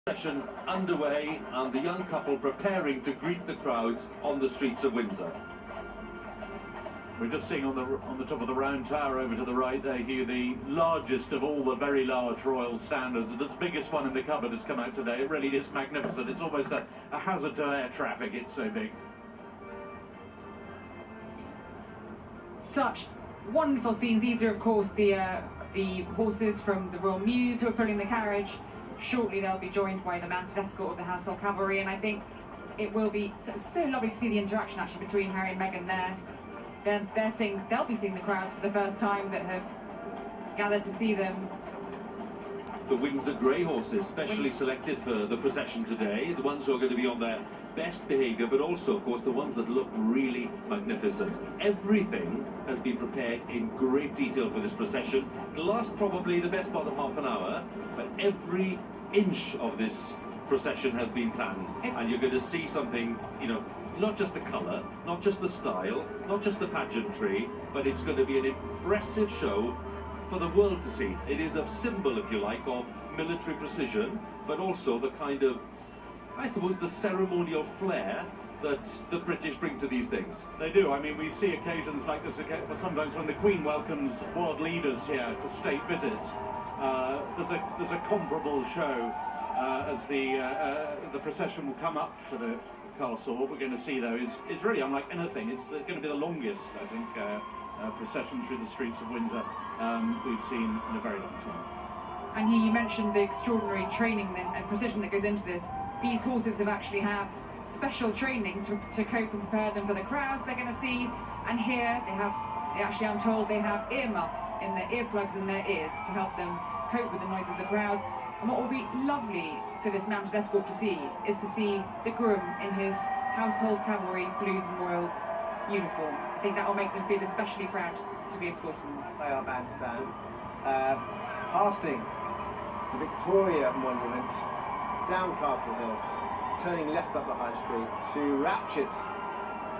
Session underway and the young couple preparing to greet the crowds on the streets of Windsor. We're just seeing on the top of the round tower over to the right there here the largest of all the very large royal standards. The biggest one in the cupboard has come out today. It really is magnificent. It's almost a hazard to air traffic. It's so big. Such wonderful scenes. These are of course the horses from the Royal Mews who are filling the carriage. Shortly they'll be joined by the mounted escort of the Household Cavalry, and I think it will be so lovely to see the interaction actually between Harry and Meghan there. They'll be seeing the crowds for the first time that have gathered to see them. The Windsor Grey horses, specially selected for the procession today, the ones who are going to be on their best behaviour, but also, of course, the ones that look really magnificent. Everything has been prepared in great detail for this procession. It'll last probably the best part of half an hour, but every inch of this procession has been planned. And you're going to see something, you know, not just the colour, not just the style, not just the pageantry, but it's going to be an impressive show for the world to see. It is a symbol, if you like, of military precision, but also the kind of, I suppose, the ceremonial flair that the British bring to these things. They do. I mean, we see occasions like this sometimes when the Queen welcomes world leaders here for state visits. There's a comparable show as the procession will come up to the castle. What we're going to see, though, is really unlike anything. It's going to be the longest, I think, procession through the streets of Windsor we've seen in a very long time. And here you mentioned the extraordinary training and precision that goes into this. These horses have actually had special training to cope and prepare them for the crowds they're going to see. And here I'm told they have earmuffs in their earplugs in their ears to help them cope with the noise of the crowds. And what will be lovely for this mounted escort to see is to see the groom in his Household Cavalry Blues and Royals uniform. I think that will make them feel especially proud to be escorting them. They are bandstand. Passing the Victoria Monument, down Castle Hill, turning left up the High Street to raptures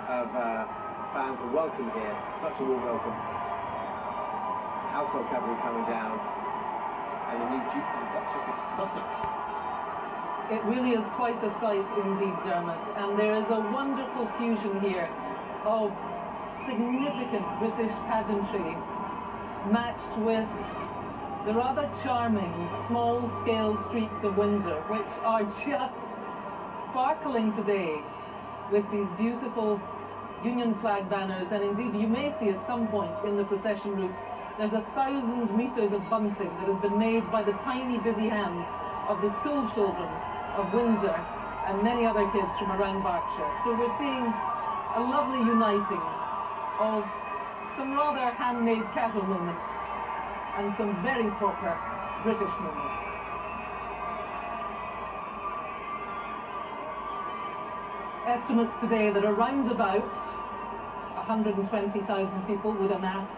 of fans are welcome here. Such a warm welcome. Household Cavalry coming down, and the new Duke and Duchess of Sussex. It really is quite a sight indeed, Dermot, and there is a wonderful fusion here of significant British pageantry matched with the rather charming small-scale streets of Windsor, which are just sparkling today with these beautiful Union flag banners. And indeed you may see at some point in the procession route there's 1,000 metres of bunting that has been made by the tiny busy hands of the school children of Windsor and many other kids from around Berkshire. So we're seeing a lovely uniting of some rather handmade cattle moments and some very proper British moments. Estimates today that around about 120,000 people would amass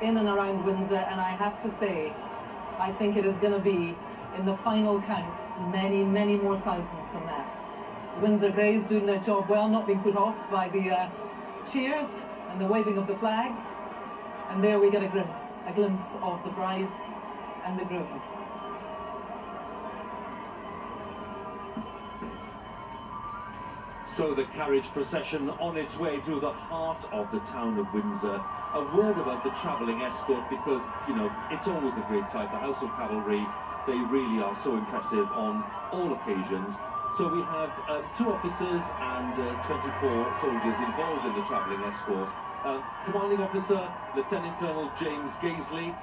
in and around Windsor, and I have to say, I think it is going to be, in the final count, many, many more thousands than that. The Windsor Greys doing their job well, not being put off by the cheers and the waving of the flags. And there we get a glimpse of the bride and the groom. So the carriage procession on its way through the heart of the town of Windsor. A word about the travelling escort, because, you know, it's always a great sight. The Household Cavalry, they really are so impressive on all occasions. So we have 2 officers and 24 soldiers involved in the travelling escort. Commanding Officer Lieutenant Colonel James Gaisley,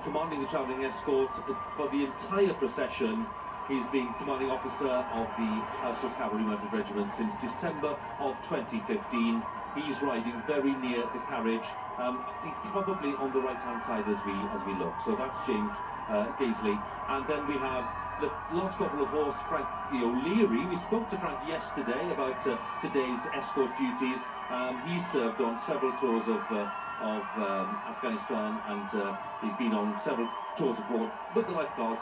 commanding the travelling escort for the entire procession. He's been commanding officer of the Household Cavalry Mounted Regiment since December of 2015. He's riding very near the carriage, I think probably on the right-hand side as we look. So that's James Gaisley. And then we have the last couple of horse, Frankie O'Leary. We spoke to Frank yesterday about today's escort duties. He served on several tours of Afghanistan, and he's been on several tours abroad with the Life Guards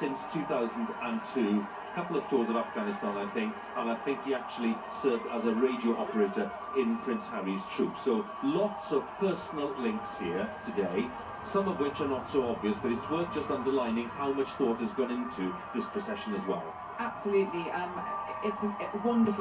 since 2002. A couple of tours of Afghanistan, I think, and I think he actually served as a radio operator in Prince Harry's troop. So lots of personal links here today. some of which are not so obvious, but it's worth just underlining how much thought has gone into this procession as well. Absolutely. It's wonderful.